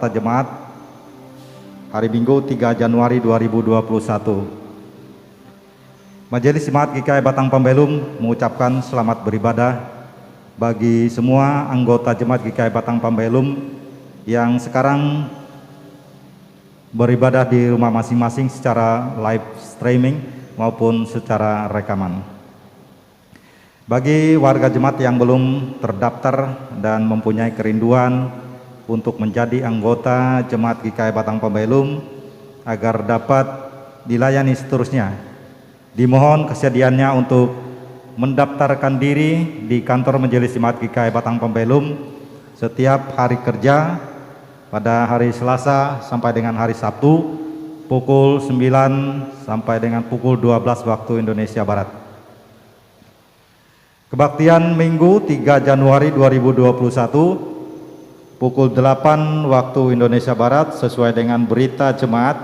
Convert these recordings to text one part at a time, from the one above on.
Warta Jemaat hari Minggu 3 Januari 2021. Majelis Jemaat GKI Batang Pembelum mengucapkan selamat beribadah bagi semua anggota Jemaat GKI Batang Pembelum yang sekarang beribadah di rumah masing-masing secara live streaming maupun secara rekaman. Bagi warga jemaat yang belum terdaftar dan mempunyai kerinduan untuk menjadi anggota Jemaat GKI Batang Pembelum agar dapat dilayani seterusnya, dimohon kesediaannya untuk mendaftarkan diri di kantor Majelis Jemaat GKI Batang Pembelum setiap hari kerja pada hari Selasa sampai dengan hari Sabtu pukul 9 sampai dengan pukul 12 waktu Indonesia Barat. Kebaktian Minggu 3 Januari 2021 pukul 8 waktu Indonesia Barat sesuai dengan berita jemaat,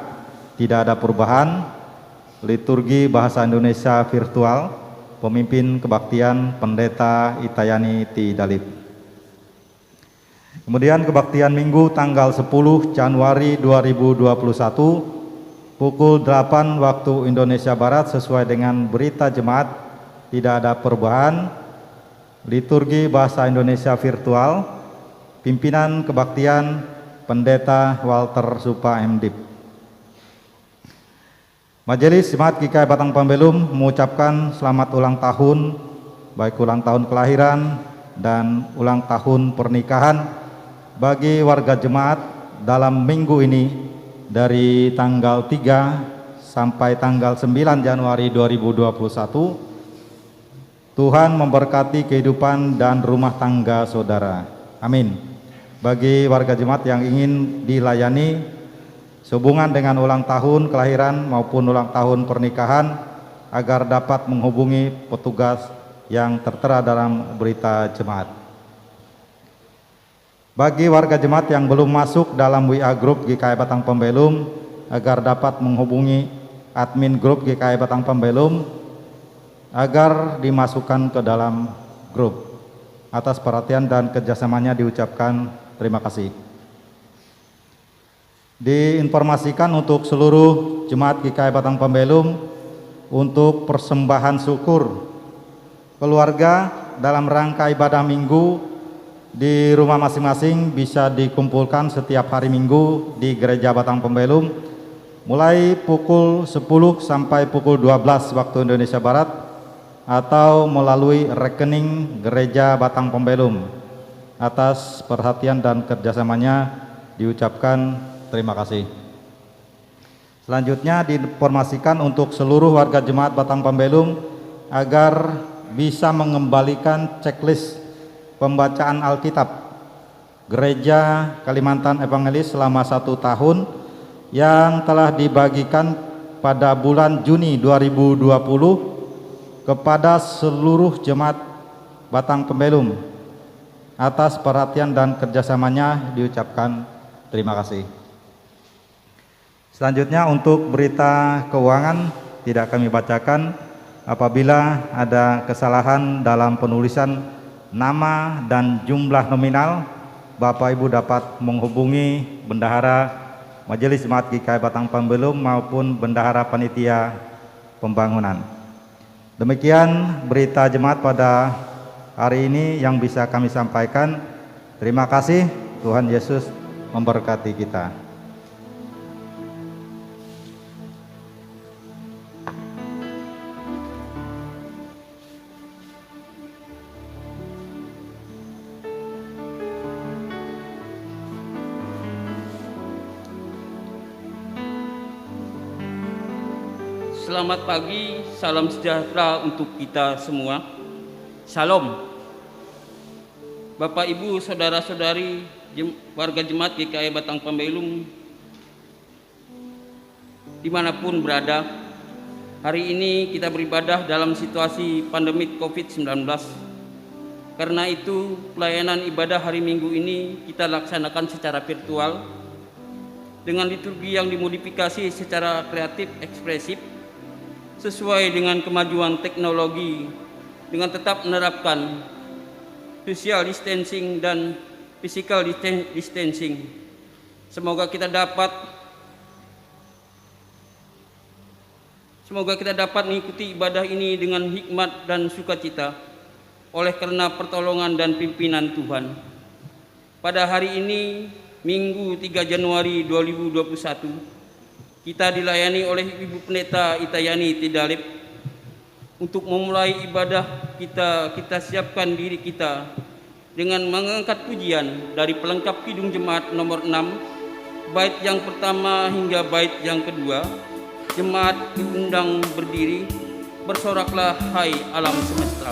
tidak ada perubahan. Liturgi bahasa Indonesia virtual, pemimpin kebaktian Pendeta Itayani Tidalip. Kemudian kebaktian Minggu tanggal 10 Januari 2021 pukul 8 waktu Indonesia Barat sesuai dengan berita jemaat, tidak ada perubahan. Liturgi bahasa Indonesia virtual, pimpinan kebaktian Pendeta Walter Supa MDip. Majelis Jemaat GKI Batang Pembelum mengucapkan selamat ulang tahun, baik ulang tahun kelahiran dan ulang tahun pernikahan bagi warga jemaat dalam minggu ini dari tanggal 3 sampai tanggal 9 Januari 2021. Tuhan memberkati kehidupan dan rumah tangga saudara. Amin. Bagi warga jemaat yang ingin dilayani sehubungan dengan ulang tahun kelahiran maupun ulang tahun pernikahan agar dapat menghubungi petugas yang tertera dalam berita jemaat. Bagi warga jemaat yang belum masuk dalam WA Group GKI Batang Pembelum agar dapat menghubungi admin grup GKI Batang Pembelum agar dimasukkan ke dalam grup. Atas perhatian dan kerjasamanya diucapkan terima kasih. Diinformasikan untuk seluruh jemaat GKI Batang Pembelum untuk persembahan syukur keluarga dalam rangka ibadah minggu di rumah masing-masing bisa dikumpulkan setiap hari Minggu di Gereja Batang Pembelum mulai pukul 10 sampai pukul 12 waktu Indonesia Barat atau melalui rekening Gereja Batang Pembelum. Atas perhatian dan kerjasamanya diucapkan terima kasih. Selanjutnya diinformasikan untuk seluruh warga jemaat Batang Pembelum agar bisa mengembalikan checklist pembacaan Alkitab Gereja Kalimantan Evangelis selama 1 tahun yang telah dibagikan pada bulan Juni 2020 kepada seluruh jemaat Batang Pembelum. Atas perhatian dan kerjasamanya diucapkan terima kasih. Selanjutnya untuk berita keuangan tidak kami bacakan. Apabila ada kesalahan dalam penulisan nama dan jumlah nominal, Bapak Ibu dapat menghubungi Bendahara Majelis Jemaat GKI Batang Pembelum maupun Bendahara Panitia Pembangunan. Demikian berita jemaat pada hari ini yang bisa kami sampaikan. Terima kasih. Tuhan Yesus memberkati kita. Selamat pagi, salam sejahtera untuk kita semua. Salam. Bapak, Ibu, saudara-saudari, warga jemaat GKI Batang Pembelum dimanapun berada, hari ini kita beribadah dalam situasi pandemi COVID-19. Karena itu, pelayanan ibadah hari Minggu ini kita laksanakan secara virtual dengan liturgi yang dimodifikasi secara kreatif ekspresif sesuai dengan kemajuan teknologi dengan tetap menerapkan social distancing dan physical distancing. Semoga kita dapat mengikuti ibadah ini dengan hikmat dan sukacita oleh karena pertolongan dan pimpinan Tuhan. Pada hari ini, Minggu 3 Januari 2021, kita dilayani oleh Ibu Pendeta Itayani Tidalip. Untuk memulai ibadah kita siapkan diri kita dengan mengangkat pujian dari pelengkap Kidung Jemaat nomor 6, bait yang pertama hingga bait yang kedua. Jemaat diundang berdiri, bersoraklah hai alam semesta.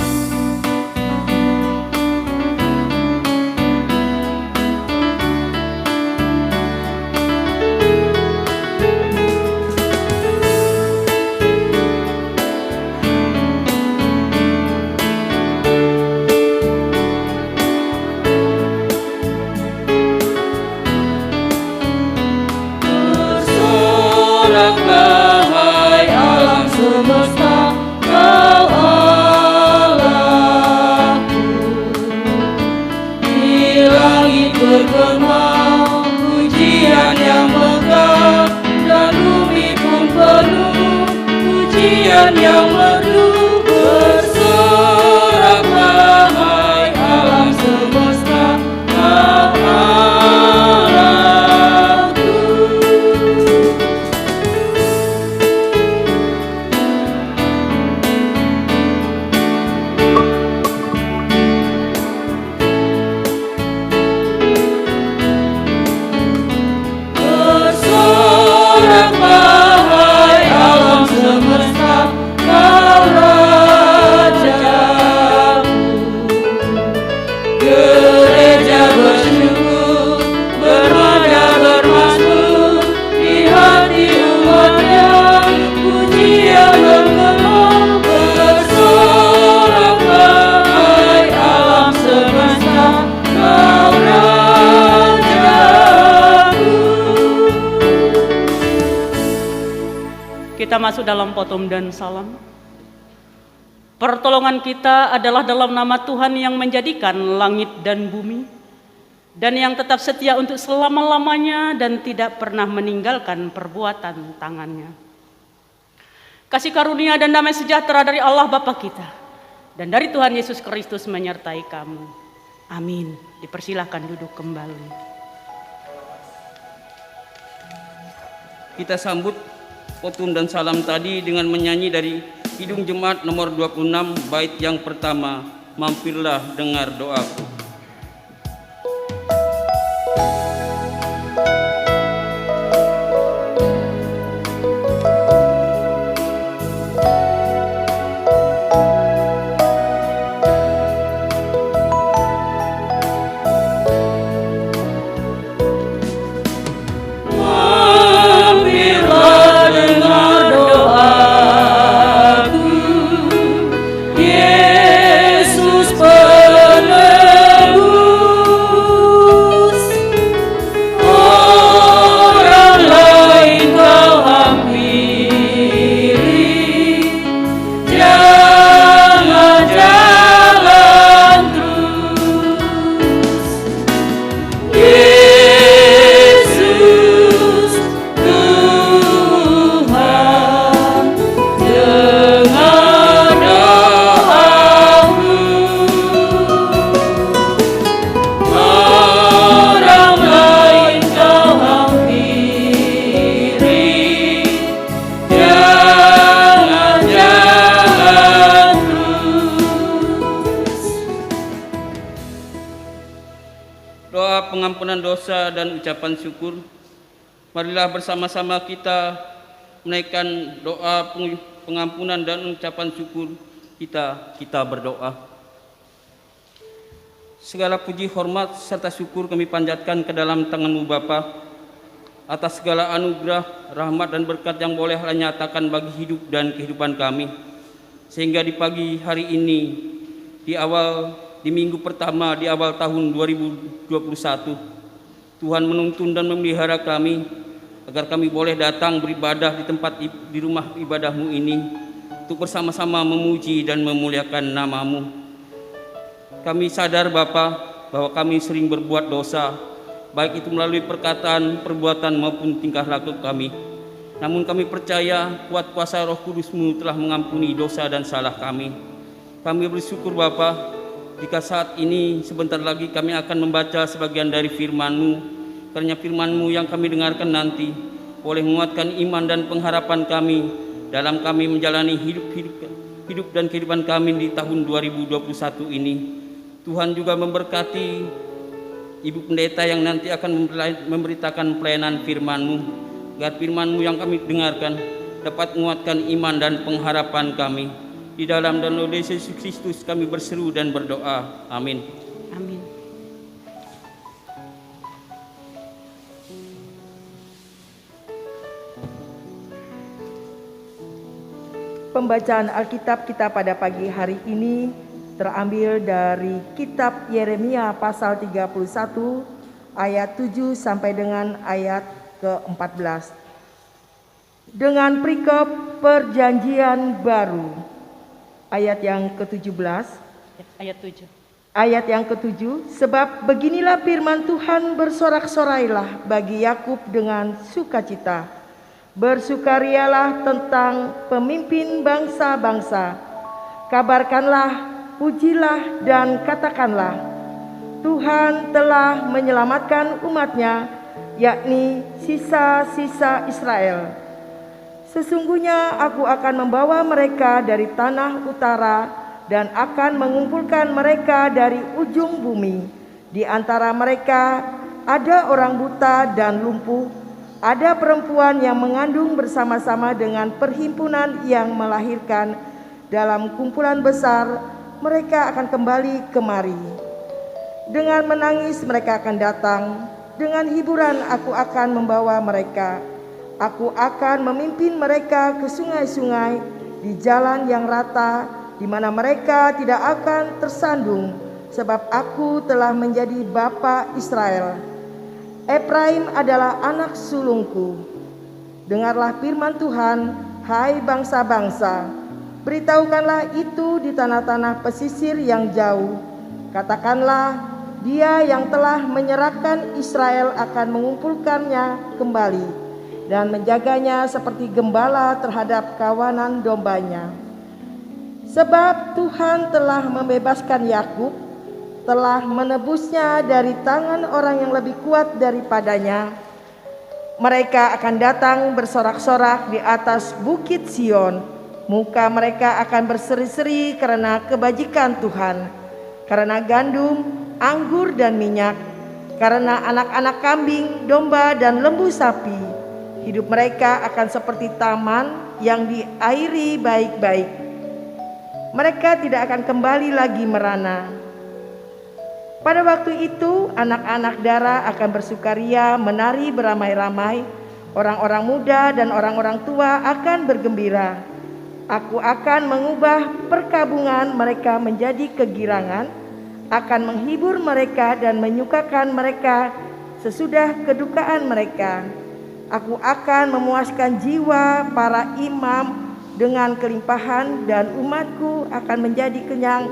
Yang merdu bersoraklah hai alam semesta, kau Allahku. Bersoraklah hai alam semesta, kau Rajaku. Gereja bersyukur, bermada bermasmur, di hati umatnya pujian menggema. Bersoraklah hai alam semesta, kau Rajaku. Kita masuk dalam potom dan salam. Pertolongan kita adalah dalam nama Tuhan yang menjadikan langit dan bumi, dan yang tetap setia untuk selama-lamanya dan tidak pernah meninggalkan perbuatan tangannya. Kasih karunia dan damai sejahtera dari Allah Bapa kita dan dari Tuhan Yesus Kristus menyertai kamu. Amin. Dipersilahkan duduk kembali. Kita sambut potom dan salam tadi dengan menyanyi dari Kidung Jemaat nomor 26, bait yang pertama, mampirlah dengar doaku. Mampirlah dengar doaku, Yesus penebus. Orang lain kau hampiri, jangan jalan terus. Yesus Tuhan, dengar doaku. Orang lain kau hampiri, jangan jalan terus. Doa pengampunan dosa dan ucapan syukur. Marilah bersama-sama kita menaikkan doa pengampunan dan ucapan syukur kita berdoa. Segala puji, hormat, serta syukur kami panjatkan ke dalam tangan-Mu Bapa, atas segala anugerah, rahmat dan berkat yang boleh nyatakan bagi hidup dan kehidupan kami. Sehingga di pagi hari ini, di minggu pertama di awal tahun 2021, Tuhan menuntun dan memelihara kami agar kami boleh datang beribadah di rumah ibadah-Mu ini untuk bersama-sama memuji dan memuliakan nama-Mu. Kami sadar Bapa bahwa kami sering berbuat dosa baik itu melalui perkataan, perbuatan maupun tingkah laku kami. Namun kami percaya kuat kuasa Roh Kudus-Mu telah mengampuni dosa dan salah kami. Kami bersyukur Bapa, jika saat ini sebentar lagi kami akan membaca sebagian dari firman-Mu, karena firman-Mu yang kami dengarkan nanti boleh menguatkan iman dan pengharapan kami dalam kami menjalani hidup dan kehidupan kami di tahun 2021 ini. Tuhan juga memberkati Ibu Pendeta yang nanti akan memberitakan pelayanan firman-Mu, agar firman-Mu yang kami dengarkan dapat menguatkan iman dan pengharapan kami. Di dalam dan oleh Yesus Kristus kami berseru dan berdoa. Amin. Amin. Pembacaan Alkitab kita pada pagi hari ini terambil dari kitab Yeremia pasal 31 ayat 7 sampai dengan ayat ke-14. Dengan perikop perjanjian baru, ayat yang ke-17. Ayat 7. Ayat yang ke-7, sebab beginilah firman Tuhan, bersorak-sorailah bagi Yakub dengan sukacita, bersukarialah tentang pemimpin bangsa-bangsa, kabarkanlah, pujilah dan katakanlah, Tuhan telah menyelamatkan umatnya, yakni sisa-sisa Israel. Sesungguhnya aku akan membawa mereka dari tanah utara dan akan mengumpulkan mereka dari ujung bumi. Di antara mereka ada orang buta dan lumpuh, ada perempuan yang mengandung bersama-sama dengan perhimpunan yang melahirkan. Dalam kumpulan besar mereka akan kembali kemari. Dengan menangis mereka akan datang, dengan hiburan aku akan membawa mereka. Aku akan memimpin mereka ke sungai-sungai, di jalan yang rata, di mana mereka tidak akan tersandung, sebab aku telah menjadi bapa Israel. Efraim adalah anak sulungku. Dengarlah firman Tuhan, hai bangsa-bangsa. Beritahukanlah itu di tanah-tanah pesisir yang jauh. Katakanlah, Dia yang telah menyerahkan Israel akan mengumpulkannya kembali dan menjaganya seperti gembala terhadap kawanan dombanya. Sebab Tuhan telah membebaskan Yakub, telah menebusnya dari tangan orang yang lebih kuat daripadanya. Mereka akan datang bersorak-sorak di atas bukit Sion. Muka mereka akan berseri-seri karena kebajikan Tuhan, karena gandum, anggur dan minyak, karena anak-anak kambing, domba dan lembu sapi. Hidup mereka akan seperti taman yang diairi baik-baik. Mereka tidak akan kembali lagi merana. Pada waktu itu anak-anak darah akan bersukaria, menari beramai-ramai. Orang-orang muda dan orang-orang tua akan bergembira. Aku akan mengubah perkabungan mereka menjadi kegirangan, akan menghibur mereka dan menyukakan mereka sesudah kedukaan mereka. Aku akan memuaskan jiwa para imam dengan kelimpahan, dan umatku akan menjadi kenyang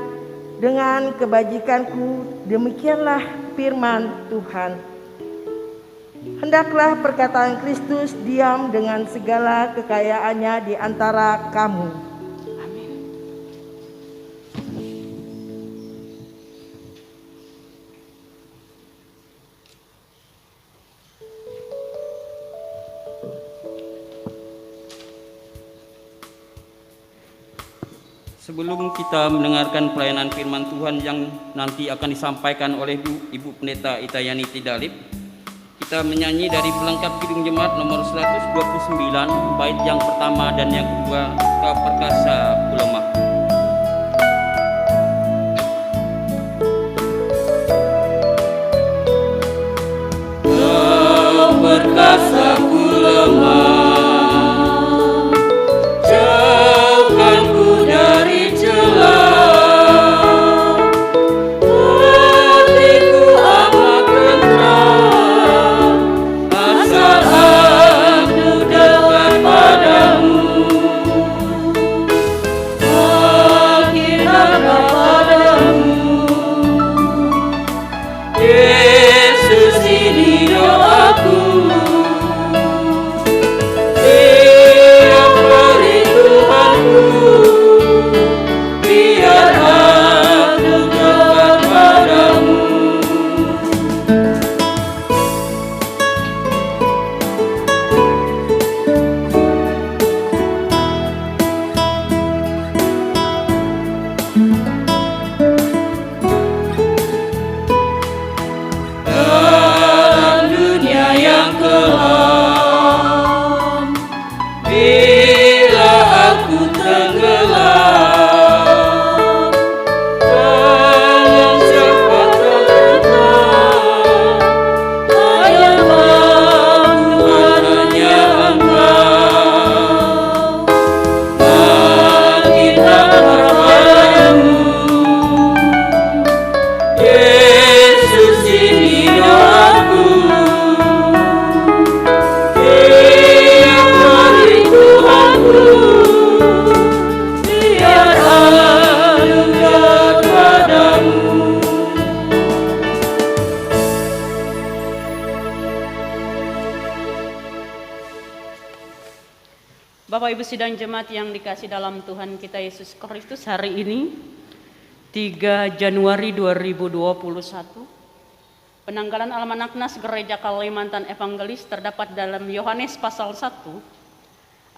dengan kebajikanku. Demikianlah firman Tuhan. Hendaklah perkataan Kristus diam dengan segala kekayaannya di antara kamu. Amin. Sebelum kita mendengarkan pelayanan firman Tuhan yang nanti akan disampaikan oleh Ibu Pendeta Itayani Tidalip, kita menyanyi dari pelengkap Kidung Jemaat nomor 129, bait yang pertama dan yang kedua, Kau Perkasa Ku Lemah. Kau perkasa ku lemah, jauhkan ku dari celah. Hatiku amat tentram, asal aku dekat padamu. Bapak Ibu sidang jemaat yang dikasih dalam Tuhan kita Yesus Kristus, hari ini 3 Januari 2021, penanggalan Almanak Nas Gereja Kalimantan Evangelis terdapat dalam Yohanes pasal 1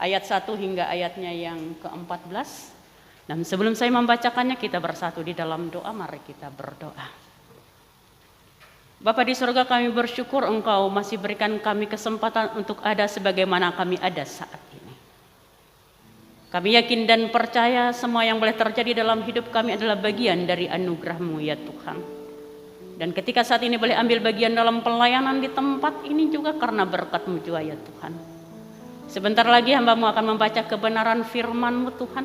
ayat 1 hingga ayatnya yang ke-14. Dan sebelum saya membacakannya, kita bersatu di dalam doa. Mari kita berdoa. Bapa di surga, kami bersyukur Engkau masih berikan kami kesempatan untuk ada sebagaimana kami ada saat ini. Kami yakin dan percaya semua yang boleh terjadi dalam hidup kami adalah bagian dari anugerah-Mu ya Tuhan. Dan ketika saat ini boleh ambil bagian dalam pelayanan di tempat ini juga karena berkat-Mu juga ya Tuhan. Sebentar lagi hamba-Mu akan membaca kebenaran firman-Mu Tuhan.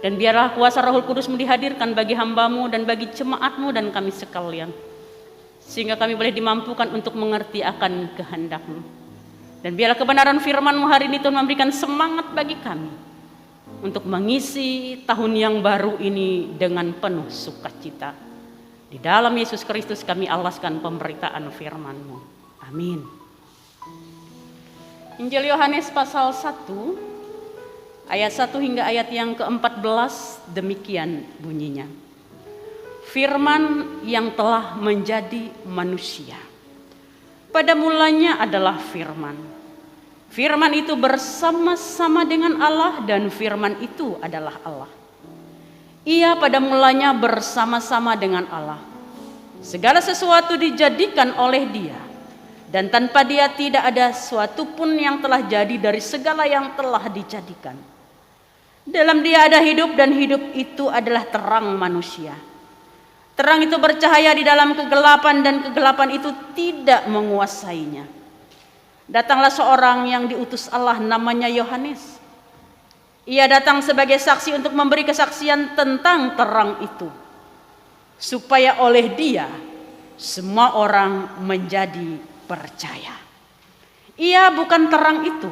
Dan biarlah kuasa Roh Kudus-Mu dihadirkan bagi hamba-Mu dan bagi jemaat-Mu dan kami sekalian. Sehingga kami boleh dimampukan untuk mengerti akan kehendak-Mu. Dan biarlah kebenaran firman-Mu hari ini Tuhan memberikan semangat bagi kami untuk mengisi tahun yang baru ini dengan penuh sukacita. Di dalam Yesus Kristus kami alaskan pemberitaan firman-Mu. Amin. Injil Yohanes pasal 1 ayat 1 hingga ayat yang ke-14 demikian bunyinya. Firman yang telah menjadi manusia. Pada mulanya adalah firman. Firman itu bersama-sama dengan Allah dan firman itu adalah Allah. Ia pada mulanya bersama-sama dengan Allah. Segala sesuatu dijadikan oleh Dia. Dan tanpa Dia tidak ada sesuatu pun yang telah jadi dari segala yang telah dijadikan. Dalam Dia ada hidup dan hidup itu adalah terang manusia. Terang itu bercahaya di dalam kegelapan dan kegelapan itu tidak menguasainya. Datanglah seorang yang diutus Allah namanya Yohanes. Ia datang sebagai saksi untuk memberi kesaksian tentang terang itu. Supaya oleh Dia semua orang menjadi percaya. Ia bukan terang itu,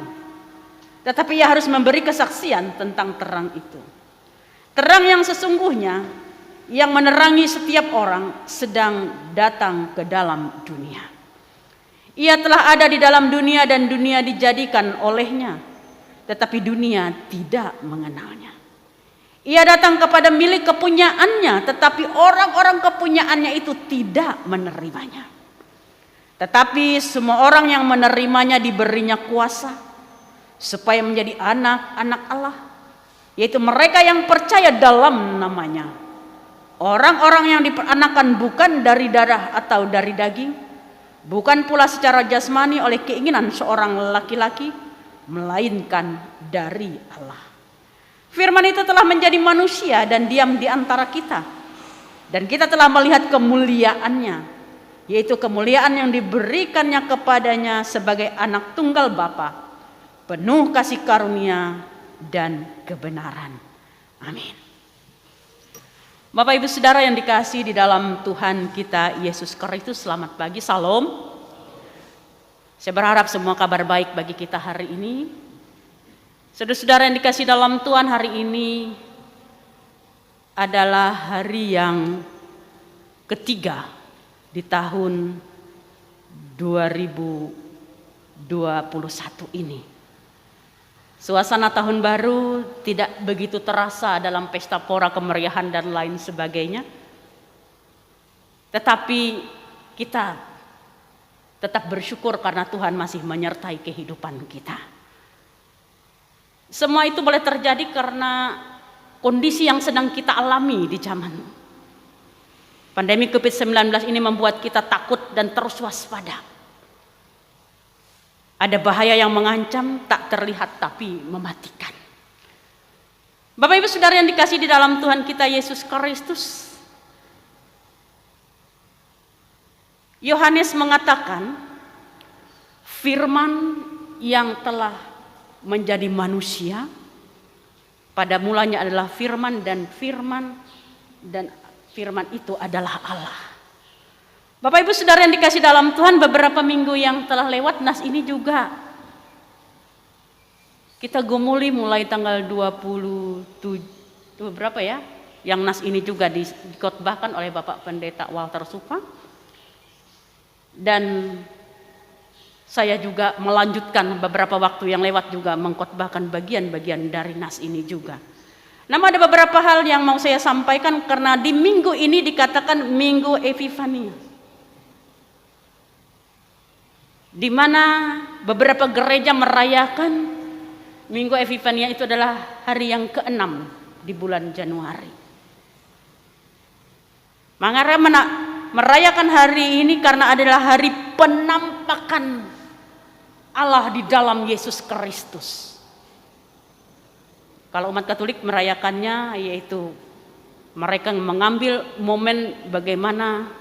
tetapi ia harus memberi kesaksian tentang terang itu. Terang yang sesungguhnya yang menerangi setiap orang sedang datang ke dalam dunia. Ia telah ada di dalam dunia dan dunia dijadikan olehnya, tetapi dunia tidak mengenalnya. Ia datang kepada milik kepunyaannya, tetapi orang-orang kepunyaannya itu tidak menerimanya. Tetapi semua orang yang menerimanya diberinya kuasa supaya menjadi anak-anak Allah, yaitu mereka yang percaya dalam namanya. Orang-orang yang diperanakan bukan dari darah atau dari daging, bukan pula secara jasmani oleh keinginan seorang laki-laki, melainkan dari Allah. Firman itu telah menjadi manusia dan diam di antara kita. Dan kita telah melihat kemuliaannya, yaitu kemuliaan yang diberikannya kepadanya sebagai anak tunggal Bapa, penuh kasih karunia dan kebenaran. Amin. Bapak Ibu Saudara yang dikasihi di dalam Tuhan kita Yesus Kristus, selamat pagi, salam. Saya berharap semua kabar baik bagi kita hari ini. Saudara-saudara yang dikasihi dalam Tuhan, hari ini adalah hari yang ketiga di tahun 2021 ini. Suasana tahun baru tidak begitu terasa dalam pesta pora kemeriahan dan lain sebagainya. Tetapi kita tetap bersyukur karena Tuhan masih menyertai kehidupan kita. Semua itu boleh terjadi karena kondisi yang sedang kita alami di zaman. Pandemi COVID-19 ini membuat kita takut dan terus waspada. Ada bahaya yang mengancam, tak terlihat tapi mematikan. Bapak Ibu Saudara yang dikasihi di dalam Tuhan kita Yesus Kristus, Yohanes mengatakan firman yang telah menjadi manusia, pada mulanya adalah firman dan firman itu adalah Allah. Bapak Ibu Saudara yang dikasih dalam Tuhan, beberapa minggu yang telah lewat nas ini juga kita gumuli mulai tanggal 27 berapa ya? Yang nas ini juga dikotbahkan oleh Bapak Pendeta Walter Supa. Dan saya juga melanjutkan beberapa waktu yang lewat juga mengkhotbahkan bagian-bagian dari nas ini juga. Namun ada beberapa hal yang mau saya sampaikan karena di minggu ini dikatakan Minggu Epifania, di mana beberapa gereja merayakan Minggu Epifania itu adalah hari yang ke-6 di bulan Januari. Mengapa merayakan hari ini? Karena adalah hari penampakan Allah di dalam Yesus Kristus. Kalau umat Katolik merayakannya yaitu mereka mengambil momen bagaimana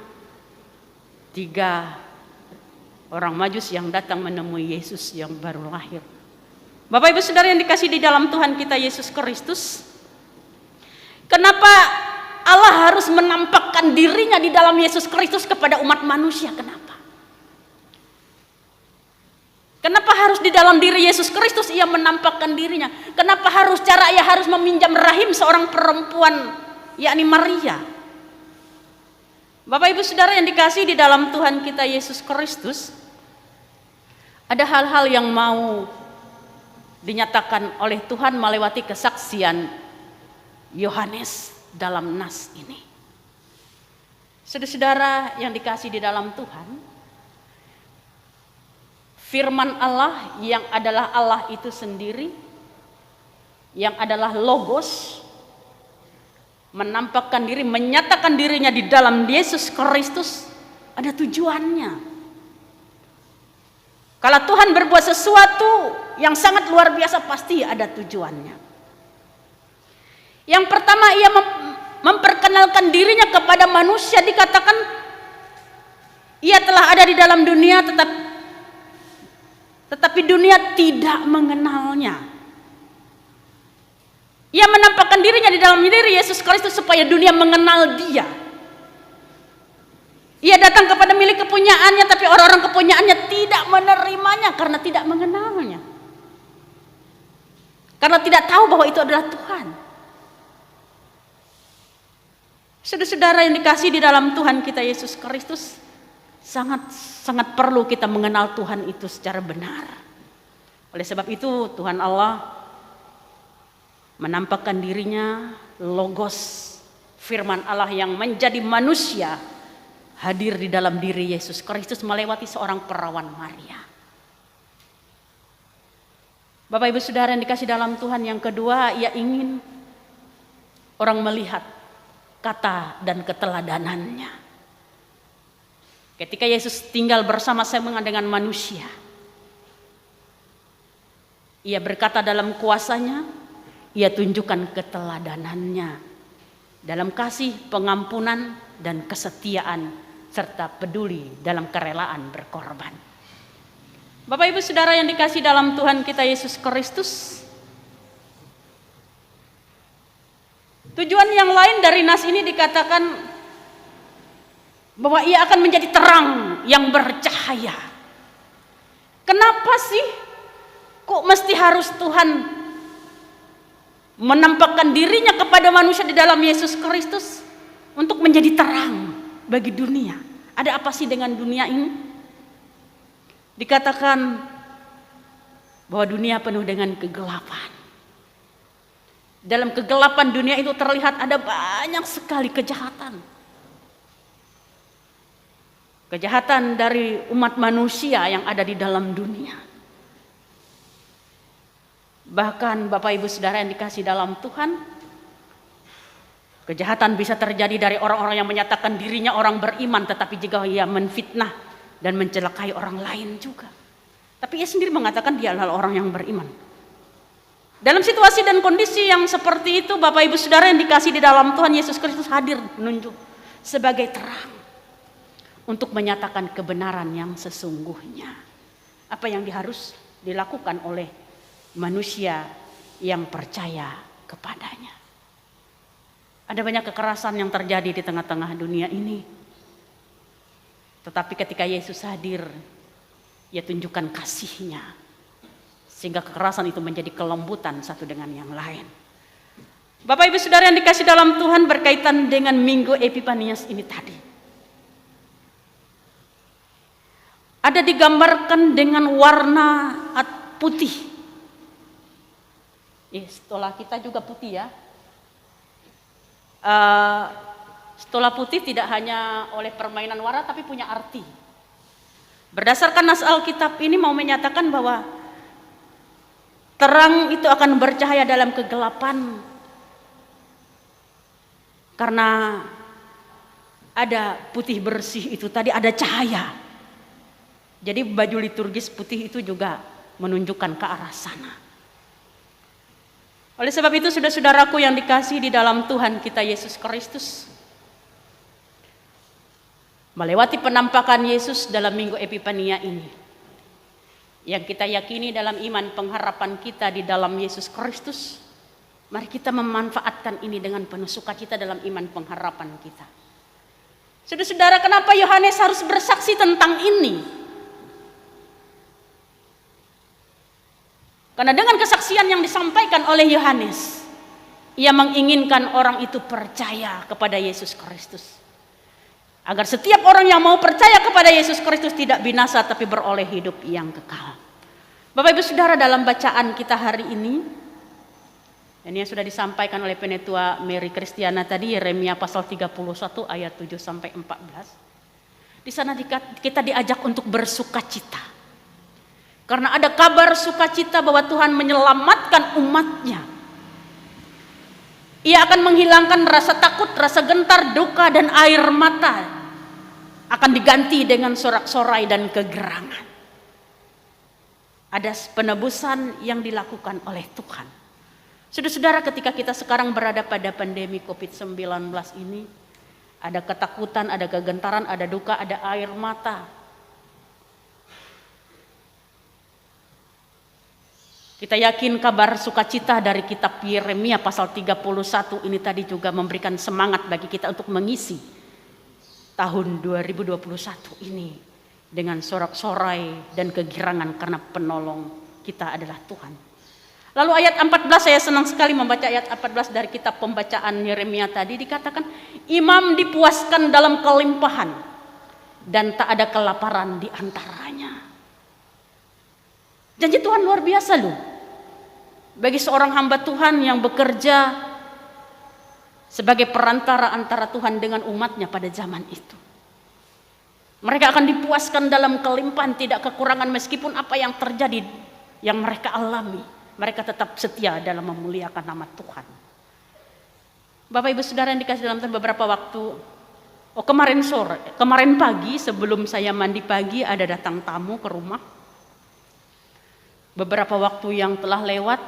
3 orang Majus yang datang menemui Yesus yang baru lahir. Bapak Ibu Saudara yang dikasihi di dalam Tuhan kita Yesus Kristus, kenapa Allah harus menampakkan dirinya di dalam Yesus Kristus kepada umat manusia? Kenapa harus di dalam diri Yesus Kristus ia menampakkan dirinya? Kenapa ia harus meminjam rahim seorang perempuan, yakni Maria? Bapak Ibu Saudara yang dikasihi di dalam Tuhan kita Yesus Kristus, ada hal-hal yang mau dinyatakan oleh Tuhan melewati kesaksian Yohanes dalam nas ini. Saudara-saudara yang dikasihi di dalam Tuhan, firman Allah yang adalah Allah itu sendiri, yang adalah Logos, menampakkan diri, menyatakan dirinya di dalam Yesus Kristus, ada tujuannya. Kalau Tuhan berbuat sesuatu yang sangat luar biasa, pasti ada tujuannya. Yang pertama, ia memperkenalkan dirinya kepada manusia, dikatakan ia telah ada di dalam dunia tetapi dunia tidak mengenalnya. Ia menampakkan dirinya di dalam diri Yesus Kristus supaya dunia mengenal dia. Ia datang kepada milik kepunyaannya, tapi orang-orang kepunyaannya tidak menerimanya karena tidak mengenalnya. Karena tidak tahu bahwa itu adalah Tuhan. Saudara-saudara yang dikasihi di dalam Tuhan kita Yesus Kristus, sangat perlu kita mengenal Tuhan itu secara benar. Oleh sebab itu Tuhan Allah menampakkan dirinya, Logos, firman Allah yang menjadi manusia, hadir di dalam diri Yesus Kristus melewati seorang perawan Maria. Bapak Ibu Saudara yang dikasihi dalam Tuhan, yang kedua, ia ingin orang melihat kata dan keteladanannya. Ketika Yesus tinggal bersama-sama dengan manusia, ia berkata dalam kuasanya, ia tunjukkan keteladanannya dalam kasih, pengampunan, dan kesetiaan, serta peduli dalam kerelaan berkorban. Bapak Ibu Saudara yang dikasihi dalam Tuhan kita Yesus Kristus, tujuan yang lain dari nas ini dikatakan bahwa ia akan menjadi terang yang bercahaya. Kenapa sih kok mesti harus Tuhan menampakkan dirinya kepada manusia di dalam Yesus Kristus untuk menjadi terang bagi dunia? Ada apa sih dengan dunia ini? Dikatakan bahwa dunia penuh dengan kegelapan. Dalam kegelapan dunia itu terlihat ada banyak sekali kejahatan. Kejahatan dari umat manusia yang ada di dalam dunia. Bahkan Bapak Ibu Saudara yang dikasihi dalam Tuhan, kejahatan bisa terjadi dari orang-orang yang menyatakan dirinya orang beriman, tetapi jika ia menfitnah dan mencelakai orang lain juga. Tapi ia sendiri mengatakan dia adalah orang yang beriman. Dalam situasi dan kondisi yang seperti itu, Bapak Ibu Saudara yang dikasihi di dalam Tuhan, Yesus Kristus hadir menunjuk sebagai terang untuk menyatakan kebenaran yang sesungguhnya. Apa yang harus dilakukan oleh manusia yang percaya kepadanya. Ada banyak kekerasan yang terjadi di tengah-tengah dunia ini. Tetapi ketika Yesus hadir, ia tunjukkan kasih-Nya, sehingga kekerasan itu menjadi kelembutan satu dengan yang lain. Bapak Ibu Saudara yang dikasihi dalam Tuhan, berkaitan dengan Minggu Epifanias ini tadi, ada digambarkan dengan warna putih. Stola kita juga putih ya. Stola putih tidak hanya oleh permainan warna tapi punya arti. Berdasarkan nas Alkitab ini mau menyatakan bahwa terang itu akan bercahaya dalam kegelapan karena ada putih bersih itu tadi, ada cahaya. Jadi baju liturgis putih itu juga menunjukkan ke arah sana. Oleh sebab itu saudara-saudaraku yang dikasihi di dalam Tuhan kita Yesus Kristus, melewati penampakan Yesus dalam minggu Epifania ini, yang kita yakini dalam iman pengharapan kita di dalam Yesus Kristus, mari kita memanfaatkan ini dengan penuh sukacita dalam iman pengharapan kita. Saudara-saudara, kenapa Yohanes harus bersaksi tentang ini? Karena dengan kesaksian yang disampaikan oleh Yohanes, ia menginginkan orang itu percaya kepada Yesus Kristus. Agar setiap orang yang mau percaya kepada Yesus Kristus tidak binasa tapi beroleh hidup yang kekal. Bapak Ibu Saudara, dalam bacaan kita hari ini, dan yang sudah disampaikan oleh Penetua Mary Kristiana tadi, Yeremia pasal 31 ayat 7 sampai 14. Di sana kita diajak untuk bersukacita. Karena ada kabar sukacita bahwa Tuhan menyelamatkan umatnya. Ia akan menghilangkan rasa takut, rasa gentar, duka, dan air mata. Akan diganti dengan sorak-sorai dan kegerangan. Ada penebusan yang dilakukan oleh Tuhan. Saudara-saudara, ketika kita sekarang berada pada pandemi COVID-19 ini, ada ketakutan, ada kegentaran, ada duka, ada air mata. Kita yakin kabar sukacita dari kitab Yeremia pasal 31 ini tadi juga memberikan semangat bagi kita untuk mengisi tahun 2021 ini dengan sorak-sorai dan kegirangan karena penolong kita adalah Tuhan. Lalu ayat 14, saya senang sekali membaca ayat 14 dari kitab pembacaan Yeremia tadi, dikatakan imam dipuaskan dalam kelimpahan dan tak ada kelaparan di antaranya. Janji Tuhan luar biasa loh. Bagi seorang hamba Tuhan yang bekerja sebagai perantara antara Tuhan dengan umatnya pada zaman itu. Mereka akan dipuaskan dalam kelimpahan, tidak kekurangan meskipun apa yang terjadi, yang mereka alami. Mereka tetap setia dalam memuliakan nama Tuhan. Bapak Ibu Saudara yang dikasih dalam Tuhan, beberapa waktu, kemarin pagi sebelum saya mandi pagi ada datang tamu ke rumah. Beberapa waktu yang telah lewat,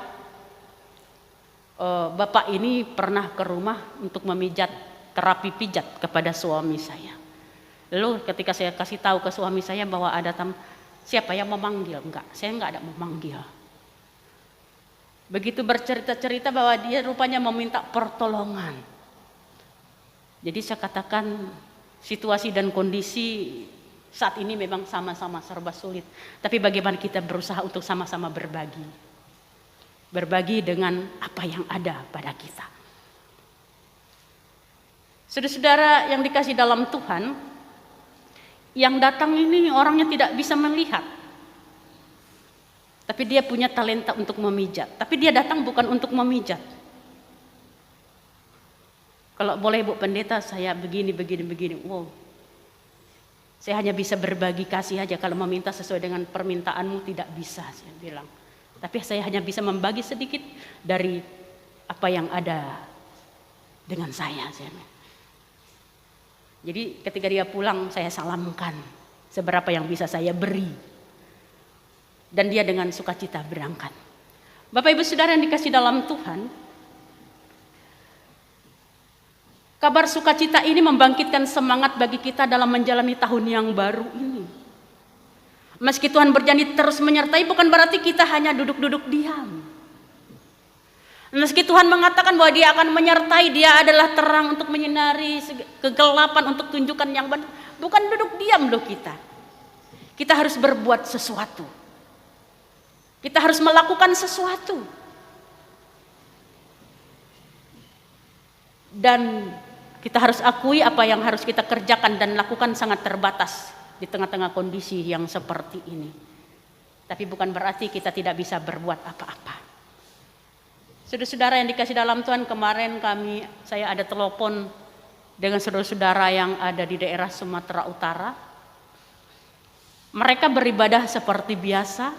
bapak ini pernah ke rumah untuk memijat, terapi pijat kepada suami saya. Lalu ketika saya kasih tahu ke suami saya bahwa ada siapa yang memanggil? Enggak, saya enggak ada memanggil. Begitu bercerita-cerita bahwa dia rupanya meminta pertolongan. Jadi saya katakan situasi dan kondisi saat ini memang sama-sama serba sulit. Tapi bagaimana kita berusaha untuk sama-sama berbagi. Berbagi dengan apa yang ada pada kita. Saudara-saudara yang dikasih dalam Tuhan, yang datang ini orangnya tidak bisa melihat. Tapi dia punya talenta untuk memijat. Tapi dia datang bukan untuk memijat. Kalau boleh Bu Pendeta, saya begini. Wow. Saya hanya bisa berbagi kasih aja, kalau meminta sesuai dengan permintaanmu tidak bisa, saya bilang. Tapi saya hanya bisa membagi sedikit dari apa yang ada dengan saya. Jadi ketika dia pulang saya salamkan seberapa yang bisa saya beri. Dan dia dengan sukacita berangkat. Bapak Ibu Saudara yang dikasih dalam Tuhan, kabar sukacita ini membangkitkan semangat bagi kita dalam menjalani tahun yang baru ini. Meski Tuhan berjanji terus menyertai, bukan berarti kita hanya duduk-duduk diam. Meski Tuhan mengatakan bahwa Dia akan menyertai, Dia adalah terang untuk menyinari kegelapan, untuk tunjukkan yang benar. Bukan duduk diam loh kita. Kita harus berbuat sesuatu. Kita harus melakukan sesuatu. Dan kita harus akui apa yang harus kita kerjakan dan lakukan sangat terbatas di tengah-tengah kondisi yang seperti ini. Tapi bukan berarti kita tidak bisa berbuat apa-apa. Saudara-saudara yang dikasih dalam Tuhan, kemarin saya ada telepon dengan saudara-saudara yang ada di daerah Sumatera Utara. Mereka beribadah seperti biasa,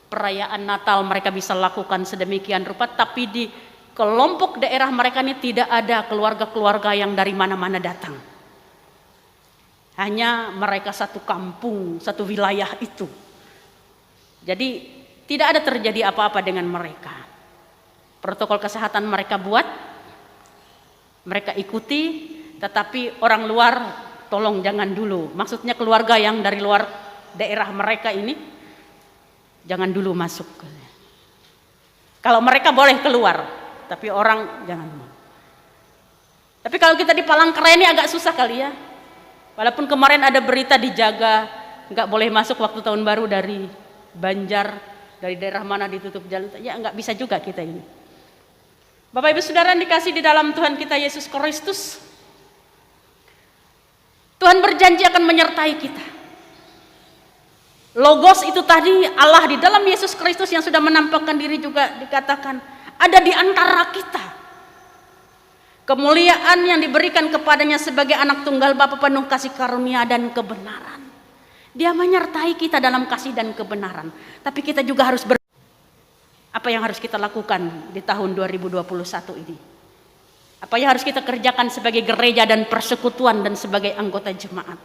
perayaan Natal mereka bisa lakukan sedemikian rupa, tapi di kelompok daerah mereka ini tidak ada keluarga-keluarga yang dari mana-mana datang. Hanya mereka satu kampung, satu wilayah itu. Jadi tidak ada terjadi apa-apa dengan mereka. Protokol kesehatan mereka buat, mereka ikuti, tetapi orang luar tolong jangan dulu. Maksudnya keluarga yang dari luar daerah mereka ini jangan dulu masuk. Kalau mereka boleh keluar, tapi orang jangan. Tapi kalau kita di Palangkaraya ini agak susah kali ya. Walaupun kemarin ada berita dijaga, nggak boleh masuk waktu tahun baru dari Banjar, dari daerah mana ditutup jalan. Ya nggak bisa juga kita ini. Bapak Ibu Saudara yang dikasih di dalam Tuhan kita Yesus Kristus, Tuhan berjanji akan menyertai kita. Logos itu tadi, Allah di dalam Yesus Kristus yang sudah menampakkan diri juga dikatakan ada di antara kita. Kemuliaan yang diberikan kepadanya sebagai anak tunggal Bapa penuh kasih karunia dan kebenaran. Dia menyertai kita dalam kasih dan kebenaran. Tapi kita juga harus apa yang harus kita lakukan di tahun 2021 ini? Apa yang harus kita kerjakan sebagai gereja dan persekutuan dan sebagai anggota jemaat?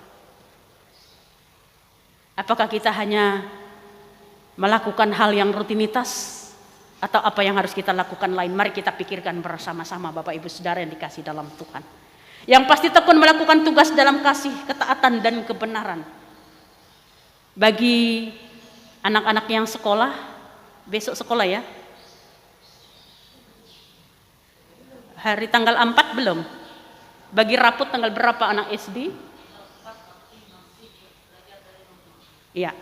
Apakah kita hanya melakukan hal yang rutinitas atau apa yang harus kita lakukan lain? Mari kita pikirkan bersama-sama Bapak Ibu Saudara yang dikasih dalam Tuhan. Yang pasti tekun melakukan tugas dalam kasih, ketaatan dan kebenaran. Bagi anak-anak yang sekolah, besok sekolah ya. Hari tanggal 4 belum? Bagi raput tanggal berapa anak SD? Iya,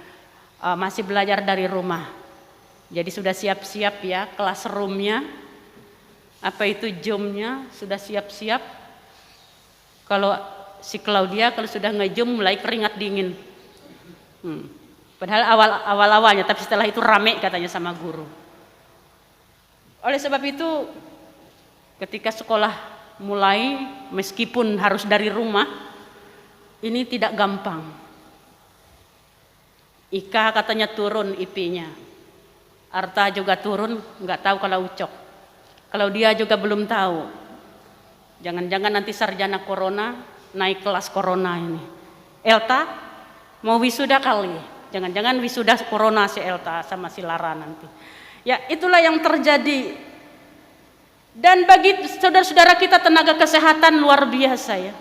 masih belajar dari rumah. Jadi sudah siap-siap ya classroom-nya, apa itu Zoom-nya sudah siap-siap. Kalau si Claudia kalau sudah nge-Zoom mulai keringat dingin. Padahal awal-awalnya, tapi setelah itu rame katanya sama guru. Oleh sebab itu, ketika sekolah mulai, meskipun harus dari rumah, ini tidak gampang. Ika katanya turun IP-nya. Arta juga turun, nggak tahu kalau Ucok. Kalau dia juga belum tahu. Jangan-jangan nanti sarjana corona naik kelas corona ini. Elta mau wisuda kali. Jangan-jangan wisuda corona si Elta sama si Lara nanti. Ya itulah yang terjadi. Dan bagi saudara-saudara kita tenaga kesehatan luar biasa ya.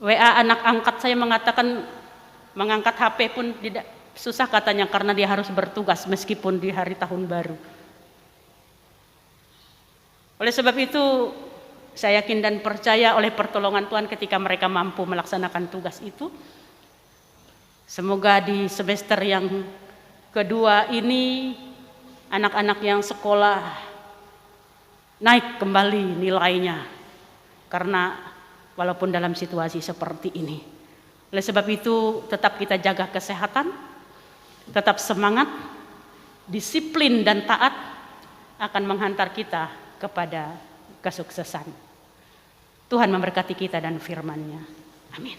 WA anak angkat saya mengatakan mengangkat HP pun tidak susah katanya karena dia harus bertugas meskipun di hari tahun baru. Oleh sebab itu saya yakin dan percaya oleh pertolongan Tuhan ketika mereka mampu melaksanakan tugas itu. Semoga di semester yang kedua ini anak-anak yang sekolah naik kembali nilainya. Karena walaupun dalam situasi seperti ini. Oleh sebab itu tetap kita jaga kesehatan. Tetap semangat, disiplin dan taat akan menghantar kita kepada kesuksesan. Tuhan memberkati kita dan firman-Nya. Amin.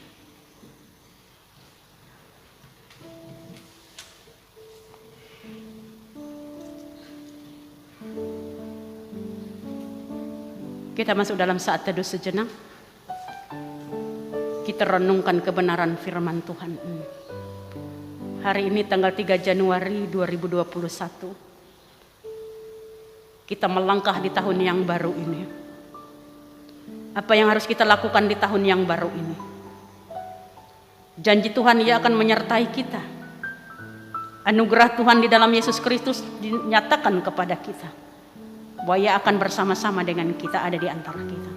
Kita masuk dalam saat teduh sejenak. Kita renungkan kebenaran firman Tuhan ini. Hari ini tanggal 3 Januari 2021. Kita melangkah di tahun yang baru ini. Apa yang harus kita lakukan di tahun yang baru ini? Janji Tuhan Ia akan menyertai kita. Anugerah Tuhan di dalam Yesus Kristus dinyatakan kepada kita. Bahwa Ia akan bersama-sama dengan kita, ada di antara kita.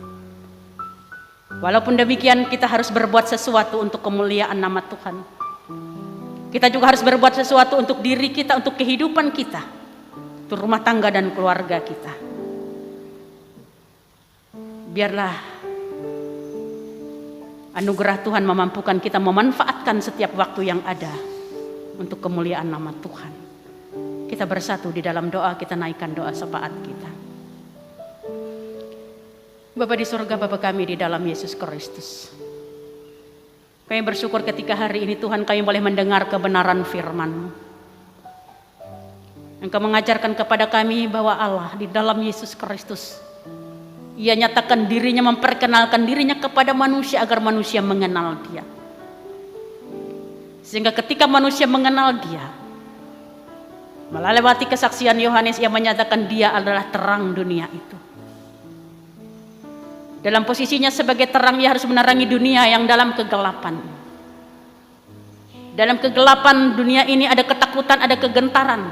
Walaupun demikian kita harus berbuat sesuatu untuk kemuliaan nama Tuhan. Kita juga harus berbuat sesuatu untuk diri kita, untuk kehidupan kita, untuk rumah tangga dan keluarga kita. Biarlah Anugerah Tuhan memampukan kita memanfaatkan setiap waktu yang ada untuk kemuliaan nama Tuhan. Kita bersatu di dalam doa, kita naikkan doa syafaat kita. Bapa di surga, Bapa kami di dalam Yesus Kristus. Kami bersyukur ketika hari ini Tuhan kami boleh mendengar kebenaran firman-Mu. Engkau mengajarkan kepada kami bahwa Allah di dalam Yesus Kristus, Ia nyatakan dirinya, memperkenalkan dirinya kepada manusia agar manusia mengenal Dia. Sehingga ketika manusia mengenal Dia, melalui kesaksian Yohanes, Ia menyatakan Dia adalah terang dunia itu. Dalam posisinya sebagai terang, Ia harus menerangi dunia yang dalam kegelapan. Dalam kegelapan dunia ini ada ketakutan, ada kegentaran.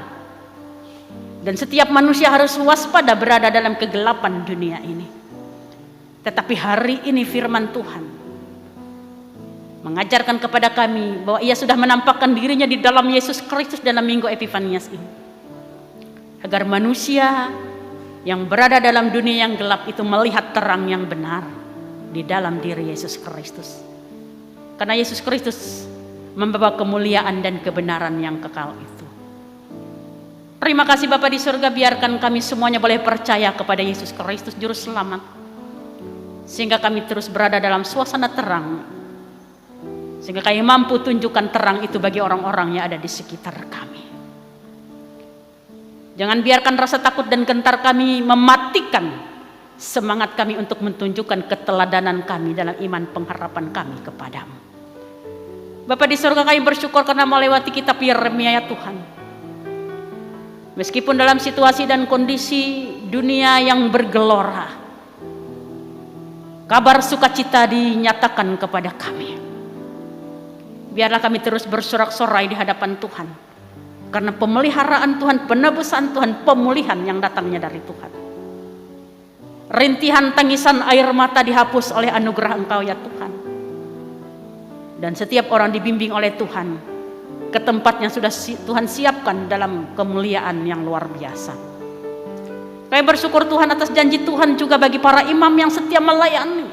Dan setiap manusia harus waspada berada dalam kegelapan dunia ini. Tetapi hari ini firman Tuhan mengajarkan kepada kami bahwa Ia sudah menampakkan dirinya di dalam Yesus Kristus dalam Minggu Epifanias ini. Agar manusia yang berada dalam dunia yang gelap itu melihat terang yang benar di dalam diri Yesus Kristus. Karena Yesus Kristus membawa kemuliaan dan kebenaran yang kekal itu. Terima kasih Bapa di surga, biarkan kami semuanya boleh percaya kepada Yesus Kristus Juru Selamat. Sehingga kami terus berada dalam suasana terang. Sehingga kami mampu tunjukkan terang itu bagi orang-orang yang ada di sekitar kami. Jangan biarkan rasa takut dan gentar kami mematikan semangat kami untuk menunjukkan keteladanan kami dalam iman pengharapan kami kepadamu. Bapa di surga, kami bersyukur karena melewati kitab Yeremia ya Tuhan. Meskipun dalam situasi dan kondisi dunia yang bergelora, kabar sukacita dinyatakan kepada kami. Biarlah kami terus bersorak-sorai di hadapan Tuhan. Karena pemeliharaan Tuhan, penebusan Tuhan, pemulihan yang datangnya dari Tuhan. Rintihan tangisan air mata dihapus oleh anugerah Engkau ya Tuhan. Dan setiap orang dibimbing oleh Tuhan ke tempat yang sudah Tuhan siapkan dalam kemuliaan yang luar biasa. Kami bersyukur Tuhan atas janji Tuhan juga bagi para imam yang setia melayani.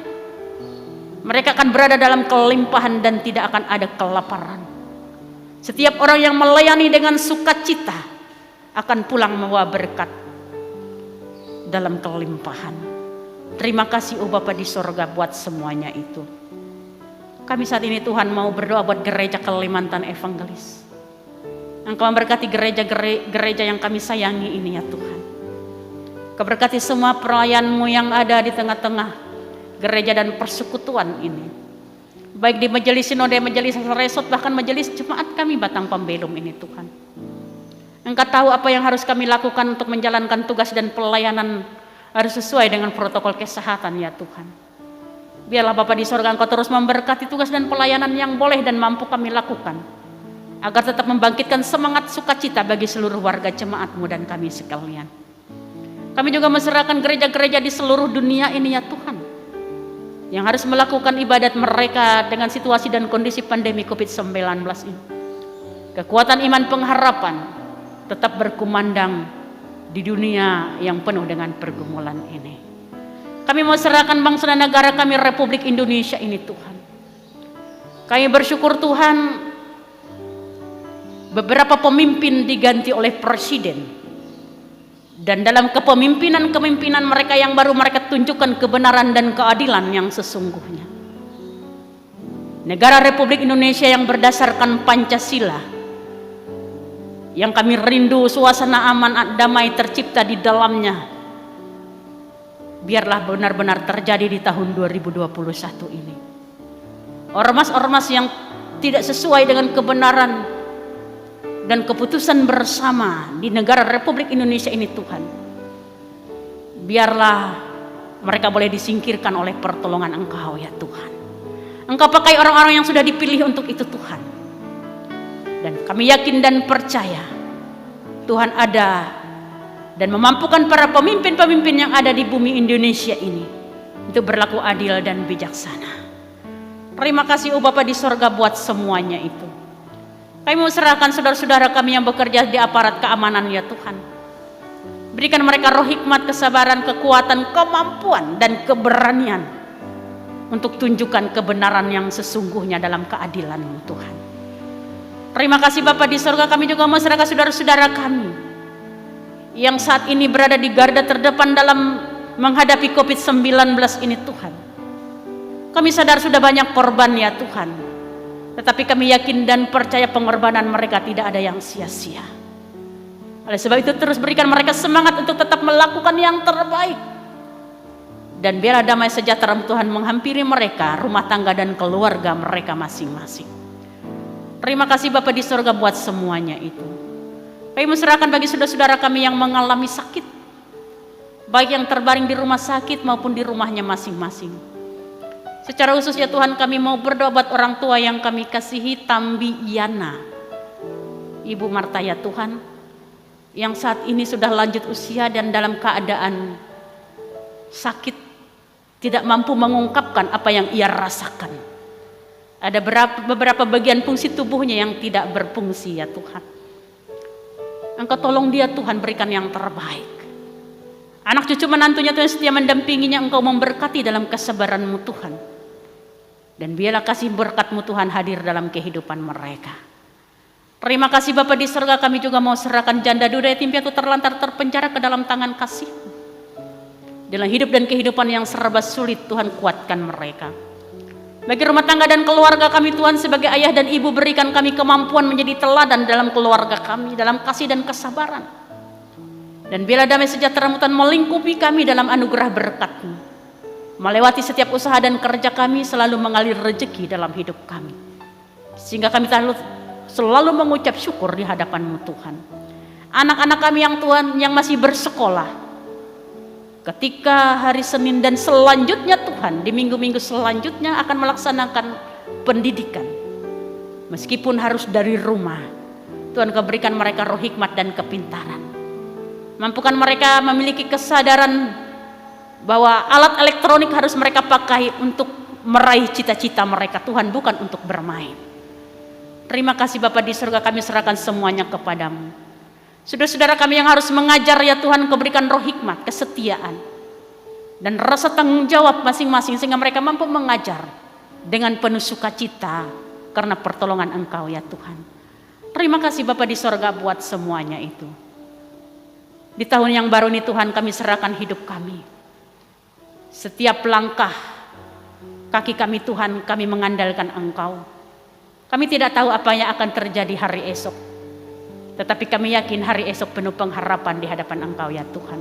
Mereka akan berada dalam kelimpahan dan tidak akan ada kelaparan. Setiap orang yang melayani dengan sukacita akan pulang membawa berkat dalam kelimpahan. Terima kasih Bapa di sorga buat semuanya itu. Kami saat ini Tuhan mau berdoa buat gereja Kalimantan Evangelis. Engkau memberkati gereja yang kami sayangi ini ya Tuhan. Kau berkati semua pelayan-Mu yang ada di tengah-tengah gereja dan persekutuan ini. Baik di majelis sinode, majelis resort, bahkan majelis jemaat kami Batang Pembelum ini Tuhan. Engkau tahu apa yang harus kami lakukan untuk menjalankan tugas dan pelayanan harus sesuai dengan protokol kesehatan ya Tuhan. Biarlah Bapa di sorga Engkau terus memberkati tugas dan pelayanan yang boleh dan mampu kami lakukan. Agar tetap membangkitkan semangat sukacita bagi seluruh warga jemaat-Mu dan kami sekalian. Kami juga menserahkan gereja-gereja di seluruh dunia ini ya Tuhan. Yang harus melakukan ibadat mereka dengan situasi dan kondisi pandemi COVID-19 ini. Kekuatan iman pengharapan tetap berkumandang di dunia yang penuh dengan pergumulan ini. Kami mau serahkan bangsa dan negara kami Republik Indonesia ini Tuhan. Kami bersyukur Tuhan beberapa pemimpin diganti oleh presiden. Dan dalam kepemimpinan mereka yang baru mereka tunjukkan kebenaran dan keadilan yang sesungguhnya. Negara Republik Indonesia yang berdasarkan Pancasila. Yang kami rindu suasana aman damai tercipta di dalamnya. Biarlah benar-benar terjadi di tahun 2021 ini. Ormas-ormas yang tidak sesuai dengan kebenaran dan keputusan bersama di negara Republik Indonesia ini Tuhan. Biarlah mereka boleh disingkirkan oleh pertolongan Engkau ya Tuhan. Engkau pakai orang-orang yang sudah dipilih untuk itu Tuhan. Dan kami yakin dan percaya Tuhan ada dan memampukan para pemimpin-pemimpin yang ada di bumi Indonesia ini untuk berlaku adil dan bijaksana. Terima kasih Bapa di sorga buat semuanya itu. Kami mau serahkan saudara-saudara kami yang bekerja di aparat keamanan ya Tuhan. Berikan mereka roh hikmat, kesabaran, kekuatan, kemampuan dan keberanian untuk tunjukkan kebenaran yang sesungguhnya dalam keadilan-Mu Tuhan. Terima kasih Bapa di sorga, kami juga mau serahkan saudara-saudara kami yang saat ini berada di garda terdepan dalam menghadapi COVID-19 ini Tuhan. Kami sadar sudah banyak korban ya Tuhan, tetapi kami yakin dan percaya pengorbanan mereka tidak ada yang sia-sia. Oleh sebab itu terus berikan mereka semangat untuk tetap melakukan yang terbaik. Dan biarlah damai sejahtera Tuhan menghampiri mereka, rumah tangga dan keluarga mereka masing-masing. Terima kasih Bapa di sorga buat semuanya itu. Kami menserahkan bagi saudara-saudara kami yang mengalami sakit, baik yang terbaring di rumah sakit maupun di rumahnya masing-masing. Secara khusus ya Tuhan, kami mau berdoa buat orang tua yang kami kasihi, Tambi Iyana, Ibu Marta ya Tuhan, yang saat ini sudah lanjut usia dan dalam keadaan sakit, tidak mampu mengungkapkan apa yang ia rasakan. Ada beberapa bagian fungsi tubuhnya yang tidak berfungsi ya Tuhan. Engkau tolong dia Tuhan, berikan yang terbaik. Anak cucu menantunya Tuhan setia mendampinginya, Engkau memberkati dalam kesabaran-Mu Tuhan. Dan biarlah kasih berkat-Mu Tuhan hadir dalam kehidupan mereka. Terima kasih Bapa di surga, kami juga mau serahkan janda duda yatim piatu terlantar terpenjara ke dalam tangan kasih-Mu. Dalam hidup dan kehidupan yang serba sulit Tuhan, kuatkan mereka. Bagi rumah tangga dan keluarga kami Tuhan, sebagai ayah dan ibu berikan kami kemampuan menjadi teladan dalam keluarga kami, dalam kasih dan kesabaran. Dan biarlah damai sejahtera-Mu Tuhan melingkupi kami dalam anugerah berkat-Mu. Melewati setiap usaha dan kerja kami, selalu mengalir rezeki dalam hidup kami. Sehingga kami selalu mengucap syukur di hadapan-Mu Tuhan. Anak-anak kami yang Tuhan yang masih bersekolah, ketika hari Senin dan selanjutnya Tuhan, di minggu-minggu selanjutnya akan melaksanakan pendidikan. Meskipun harus dari rumah, Tuhan Kau berikan mereka roh hikmat dan kepintaran. Mampukan mereka memiliki kesadaran bahwa alat elektronik harus mereka pakai untuk meraih cita-cita mereka Tuhan, bukan untuk bermain. Terima kasih Bapa di surga, kami serahkan semuanya kepadamu. Saudara-saudara kami yang harus mengajar ya Tuhan, Kau berikan roh hikmat, kesetiaan, dan rasa tanggung jawab masing-masing sehingga mereka mampu mengajar dengan penuh sukacita karena pertolongan Engkau ya Tuhan. Terima kasih Bapa di sorga buat semuanya itu. Di tahun yang baru ini Tuhan, kami serahkan hidup kami. Setiap langkah kaki kami Tuhan, kami mengandalkan Engkau. Kami tidak tahu apa yang akan terjadi hari esok, tetapi kami yakin hari esok penuh pengharapan di hadapan Engkau ya Tuhan.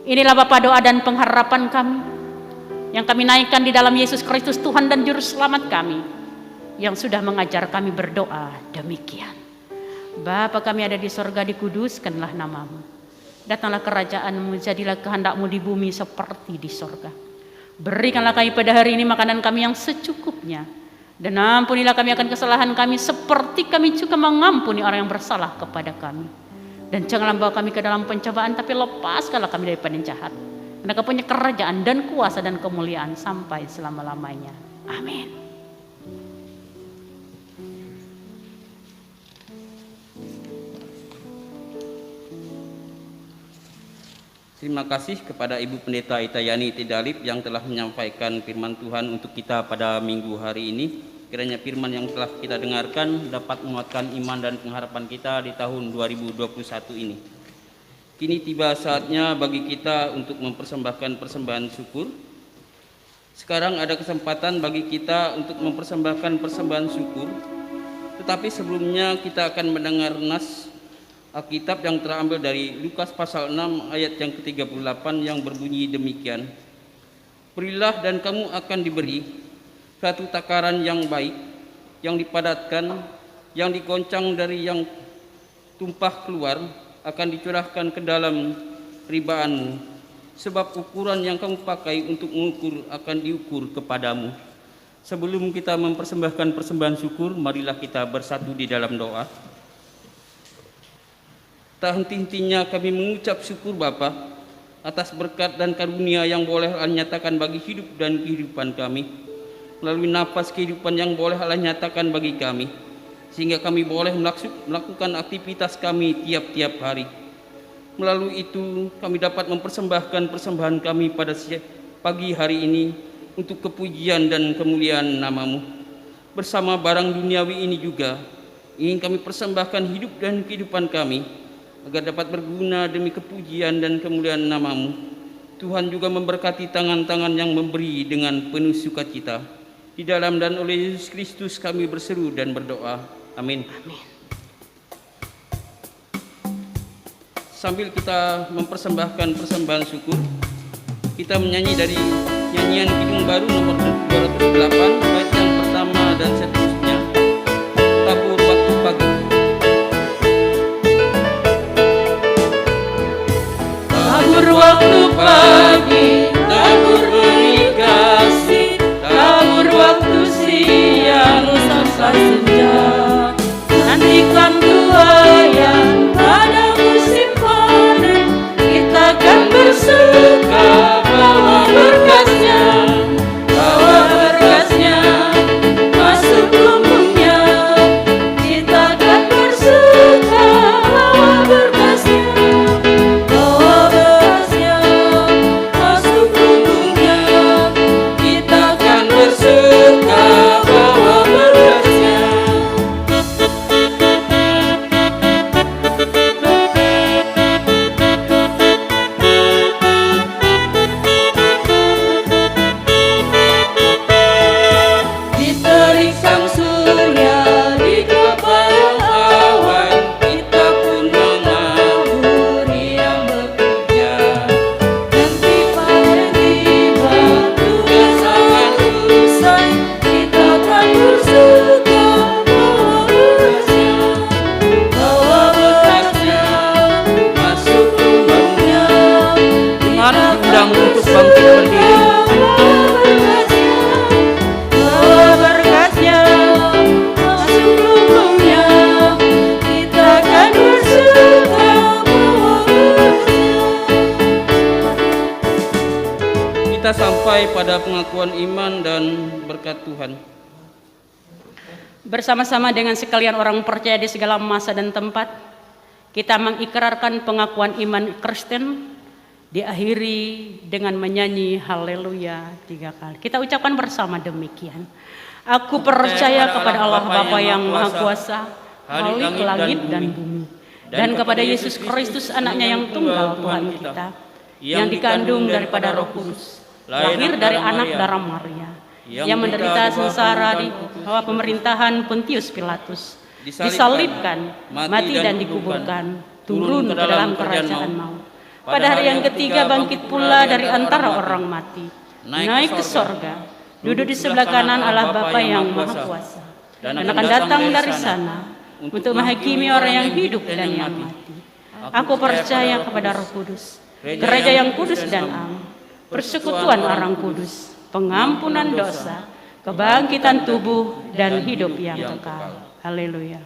Inilah Bapa doa dan pengharapan kami yang kami naikkan di dalam Yesus Kristus Tuhan dan Juru Selamat kami, yang sudah mengajar kami berdoa demikian. Bapa kami ada di sorga, dikuduskanlah nama-Mu. Datanglah kerajaan-Mu, jadilah kehendak-Mu di bumi seperti di sorga. Berikanlah kami pada hari ini makanan kami yang secukupnya. Dan ampunilah kami akan kesalahan kami seperti kami juga mengampuni orang yang bersalah kepada kami. Dan janganlah bawa kami ke dalam pencobaan, tapi lepaskanlah kami daripada yang jahat. Karena Kau punya kerajaan dan kuasa dan kemuliaan sampai selama-lamanya. Amin. Terima kasih kepada Ibu Pendeta Itayani Tidalip yang telah menyampaikan firman Tuhan untuk kita pada minggu hari ini. Kiranya firman yang telah kita dengarkan dapat menguatkan iman dan pengharapan kita di tahun 2021 ini. Kini tiba saatnya bagi kita untuk mempersembahkan persembahan syukur. Sekarang ada kesempatan bagi kita untuk mempersembahkan persembahan syukur. Tetapi sebelumnya kita akan mendengar nas Alkitab yang terambil dari Lukas pasal 6 ayat yang ke-38 yang berbunyi demikian. Berilah dan kamu akan diberi satu takaran yang baik, yang dipadatkan, yang digoncang dari yang tumpah keluar, akan dicurahkan ke dalam ribaanmu. Sebab ukuran yang kamu pakai untuk mengukur akan diukur kepadamu. Sebelum kita mempersembahkan persembahan syukur, marilah kita bersatu di dalam doa. Tak henti-hentinya kami mengucap syukur Bapa atas berkat dan karunia yang boleh Allah nyatakan bagi hidup dan kehidupan kami. Melalui nafas kehidupan yang boleh Allah nyatakan bagi kami, sehingga kami boleh melakukan aktivitas kami tiap-tiap hari. Melalui itu kami dapat mempersembahkan persembahan kami pada pagi hari ini untuk kepujian dan kemuliaan nama-Mu. Bersama barang duniawi ini juga ingin kami persembahkan hidup dan kehidupan kami agar dapat berguna demi kepujian dan kemuliaan nama-Mu. Tuhan juga memberkati tangan-tangan yang memberi dengan penuh sukacita. Di dalam dan oleh Yesus Kristus kami berseru dan berdoa. Amin. Sambil kita mempersembahkan persembahan syukur, kita menyanyi dari nyanyian Kidung Baru nomor 208, bait yang pertama dan seterusnya. Tabur waktu pagi. Tabur waktu pagi, tabur beri kasih, tabur waktu siang sampai senja. Nantikan tuayan pada musim panen, kita akan bersuka bawa berkasnya, bawa berkasnya masuk lumbungnya. Kita akan bersuka bawa berkasnya, bawa berkasnya masuk lumbungnya. Kita akan bersuka bawa berkasnya. Diterik sang surya di kebayan awan, kita pun mengamuri yang bekerja. Nanti panen tiba, tugas akan usai, kita akan bersuka bawa berkasnya, bawa berkasnya masuk lumbungnya. Jemaat diundang untuk bangkit berdiri. Bawa berkasnya masuk lumbungnya. Kita akan bersuka bawa berkasnya. Kita sampai pada pengakuan iman dan berkat Tuhan. Bersama-sama dengan sekalian orang percaya di segala masa dan tempat, kita mengikrarkan pengakuan iman Kristen, diakhiri dengan menyanyi haleluya 3 kali. Kita ucapkan bersama demikian. Aku percaya kepada Allah Bapa yang Maha Kuasa, Khalik langit dan bumi, dan kepada Yesus Kristus anaknya yang tunggal Tuhan kita, yang dikandung daripada Roh Kudus, lahir dari anak darah Maria, yang menderita sengsara di bawah pemerintahan Pontius Pilatus, disalibkan, mati dan dikuburkan, turun ke dalam kerajaan maut. Pada hari yang ketiga bangkit pula dari antara orang mati, naik ke sorga, duduk di sebelah kanan Allah Bapa yang Maha Kuasa, dan akan datang dari sana untuk menghakimi orang yang hidup dan yang mati. Aku percaya kepada Roh Kudus, gereja yang kudus dan am, persekutuan orang kudus, pengampunan dosa, kebangkitan tubuh dan hidup yang kekal. Haleluya.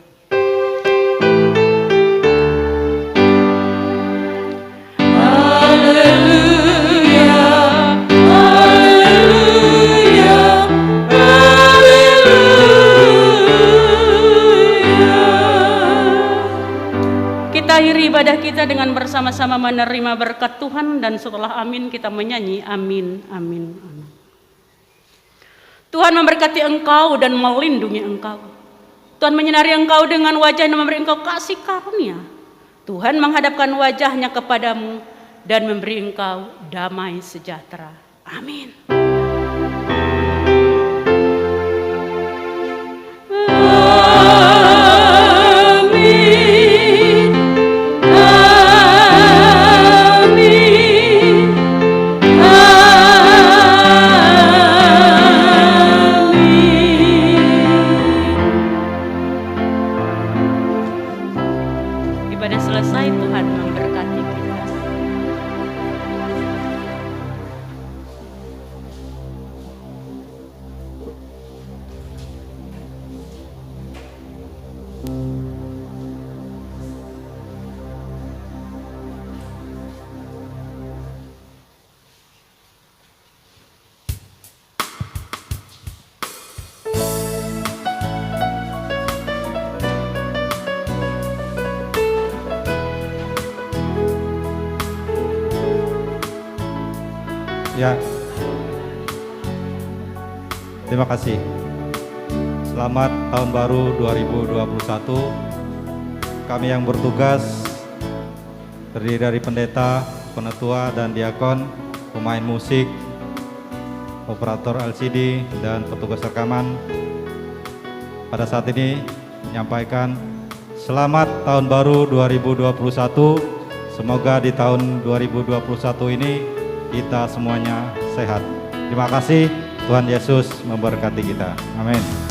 Kita akhiri ibadah kita dengan bersama-sama menerima berkat Tuhan, dan setelah amin kita menyanyi amin, amin, amin. Tuhan memberkati engkau dan melindungi engkau. Tuhan menyinari engkau dengan wajah dan memberi engkau kasih karunia. Tuhan menghadapkan wajahnya kepadamu dan memberi engkau damai sejahtera. Amin. Ibadah selesai, Tuhan memberkati kita. Ya, Terima kasih. Selamat Tahun Baru 2021. Kami yang bertugas terdiri dari pendeta, penetua, dan diakon, pemain musik, operator LCD, dan petugas rekaman. Pada saat ini menyampaikan selamat Tahun Baru 2021. Semoga di tahun 2021 ini kita semuanya sehat. Terima kasih. Tuhan Yesus memberkati kita. Amin.